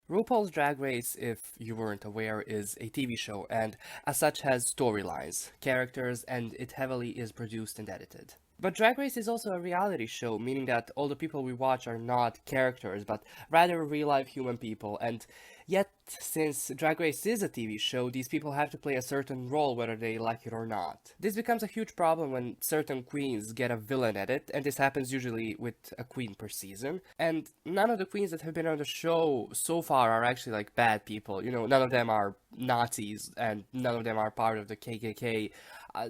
RuPaul's Drag Race, if you weren't aware, is a TV show and, as such, has storylines, characters, and it heavily is produced and edited. But Drag Race is also a reality show, meaning that all the people we watch are not characters, but rather real-life human people, and yet, since Drag Race is a TV show, these people have to play a certain role whether they like it or not. This becomes a huge problem when certain queens get a villain edit, and this happens usually with a queen per season, and none of the queens that have been on the show so far are actually like bad people. None of them are Nazis, and none of them are part of the KKK.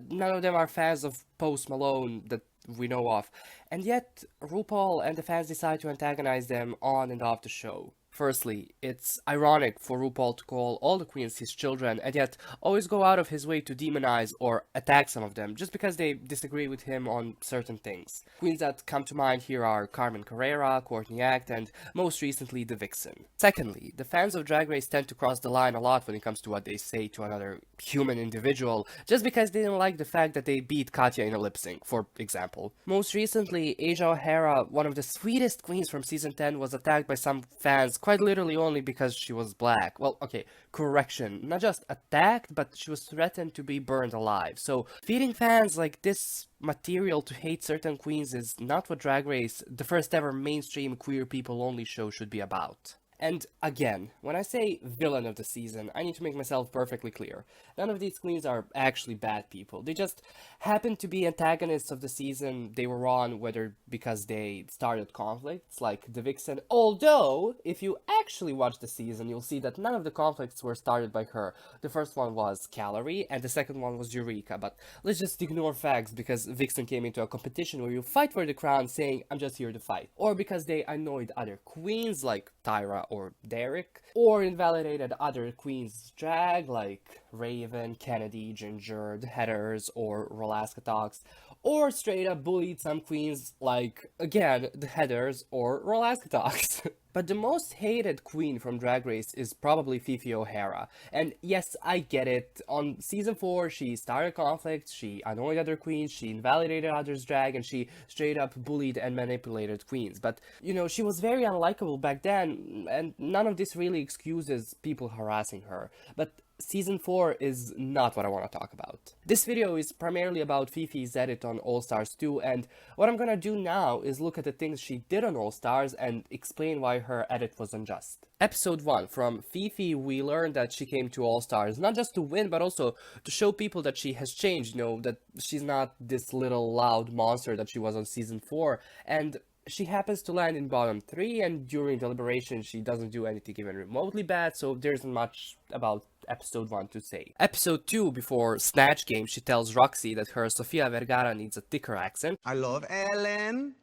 None of them are fans of Post Malone that we know of, and yet RuPaul and the fans decide to antagonize them on and off the show. Firstly, it's ironic for RuPaul to call all the queens his children and yet always go out of his way to demonize or attack some of them just because they disagree with him on certain things. Queens that come to mind here are Carmen Carrera, Courtney Act, and most recently the Vixen. Secondly, the fans of Drag Race tend to cross the line a lot when it comes to what they say to another human individual just because they didn't like the fact that they beat Katya in a lip sync, for example. Most recently, Asia O'Hara, one of the sweetest queens from season 10, was attacked by some fans quite literally only because she was black. Well, okay, correction. Not just attacked, but she was threatened to be burned alive. So, feeding fans like this material to hate certain queens is not what Drag Race, the first ever mainstream queer people only show, should be about. And again, when I say villain of the season, I need to make myself perfectly clear. None of these queens are actually bad people. They just happen to be antagonists of the season they were on, whether because they started conflicts, like the Vixen. Although, if you actually watch the season, you'll see that none of the conflicts were started by her. The first one was Calorie, and the second one was Eureka, but let's just ignore facts because Vixen came into a competition where you fight for the crown saying, I'm just here to fight. Or because they annoyed other queens like Tyra or Derek, or invalidated other queens' drag like Raven, Kennedy, Ginger, the Headers, or Rolaska Talks, or straight up bullied some queens like, again, the Headers or Rolaska Talks. But the most hated queen from Drag Race is probably Phi Phi O'Hara. And yes, I get it. On season 4, she started conflicts, she annoyed other queens, she invalidated others' drag, and she straight up bullied and manipulated queens. But, she was very unlikable back then, and none of this really excuses people harassing her. But Season 4 is not what I want to talk about. This video is primarily about Phi Phi's edit on All Stars 2, and what I'm gonna do now is look at the things she did on All Stars and explain why her edit was unjust. Episode 1, from Phi Phi, we learned that she came to All Stars not just to win, but also to show people that she has changed, that she's not this little loud monster that she was on Season 4, and she happens to land in bottom 3, and during deliberation she doesn't do anything even remotely bad, so there isn't much about episode 1 to say. Episode 2, before Snatch Game, she tells Roxy that her Sofia Vergara needs a thicker accent. I love Ellen.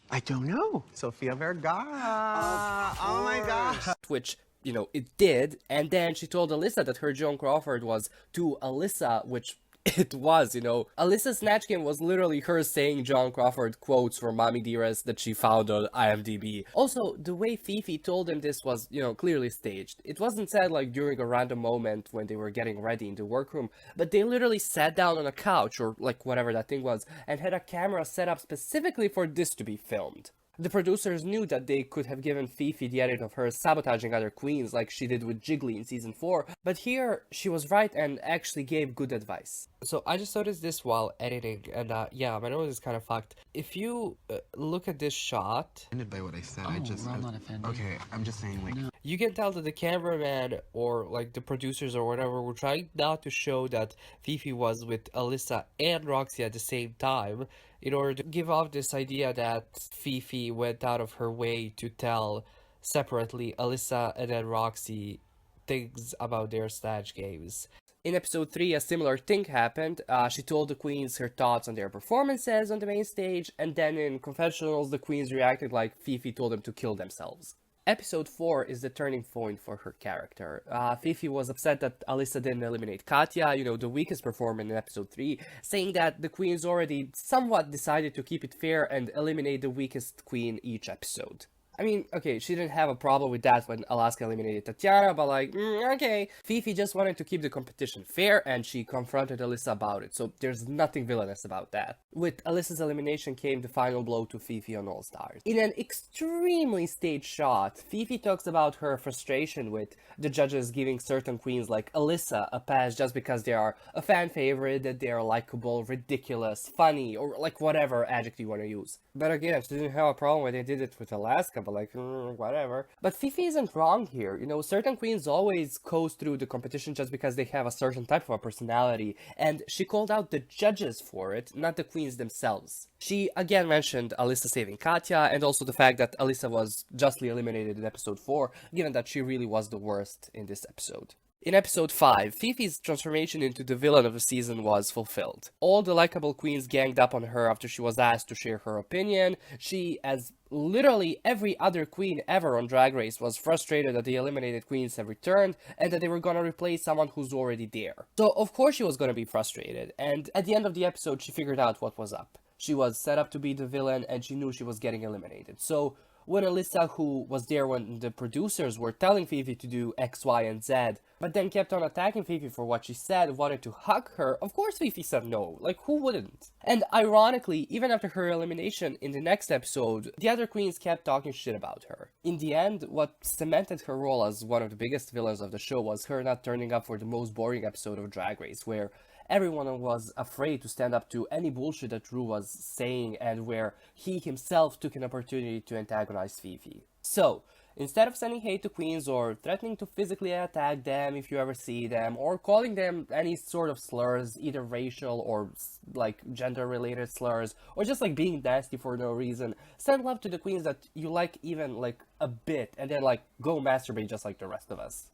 I don't know. Sofia Vergara. Oh my gosh. Which, it did, and then she told Alyssa that her Joan Crawford was too Alyssa, which it was, Alyssa's Snatch Game was literally her saying Joan Crawford quotes from Mommy Dearest that she found on IMDb. Also, the way Phi Phi told him this was, clearly staged. It wasn't said like during a random moment when they were getting ready in the workroom, but they literally sat down on a couch, or like whatever that thing was, and had a camera set up specifically for this to be filmed. The producers knew that they could have given Phi Phi the edit of her sabotaging other queens like she did with Jiggly in season 4, but here she was right and actually gave good advice. So I just noticed this while editing, and yeah, my nose is kind of fucked. If you look at this shot... Offended by what I said, I'm not offended. Okay, I'm just saying, like... No. You can tell that the cameraman or like the producers or whatever were trying not to show that Phi Phi was with Alyssa and Roxy at the same time, in order to give off this idea that Phi Phi went out of her way to tell separately Alyssa and then Roxy things about their Snatch Games. In episode 3, a similar thing happened. She told the queens her thoughts on their performances on the main stage, and then in confessionals the queens reacted like Phi Phi told them to kill themselves. Episode 4 is the turning point for her character. Phi Phi was upset that Alyssa didn't eliminate Katya, the weakest performer in episode 3, saying that the queens already somewhat decided to keep it fair and eliminate the weakest queen each episode. I mean, okay, she didn't have a problem with that when Alaska eliminated Tatiana, but like, okay. Fifi just wanted to keep the competition fair, and she confronted Alyssa about it, so there's nothing villainous about that. With Alyssa's elimination came the final blow to Fifi on All Stars. In an extremely staged shot, Fifi talks about her frustration with the judges giving certain queens like Alyssa a pass just because they are a fan favorite, that they are likable, ridiculous, funny, or like whatever adjective you want to use. But again, she didn't have a problem when they did it with Alaska, but like, whatever. But Fifi isn't wrong here. You know, certain queens always coast through the competition just because they have a certain type of a personality, and she called out the judges for it, not the queens themselves. She again mentioned Alyssa saving Katya, and also the fact that Alyssa was justly eliminated in episode 4, given that she really was the worst in this episode. In episode 5, Fifi's transformation into the villain of the season was fulfilled. All the likable queens ganged up on her after she was asked to share her opinion. She, as literally every other queen ever on Drag Race, was frustrated that the eliminated queens have returned and that they were gonna replace someone who's already there. So of course she was gonna be frustrated, and at the end of the episode she figured out what was up. She was set up to be the villain and she knew she was getting eliminated. So when Alyssa, who was there when the producers were telling Fifi to do X, Y, and Z, but then kept on attacking Fifi for what she said, wanted to hug her, of course Fifi said no. Like, who wouldn't? And ironically, even after her elimination in the next episode, the other queens kept talking shit about her. In the end, what cemented her role as one of the biggest villains of the show was her not turning up for the most boring episode of Drag Race, where everyone was afraid to stand up to any bullshit that Drew was saying, and where he himself took an opportunity to antagonize Fifi. So, instead of sending hate to queens or threatening to physically attack them if you ever see them, or calling them any sort of slurs, either racial or like gender-related slurs, or just like being nasty for no reason, send love to the queens that you like even like a bit, and then like go masturbate just like the rest of us.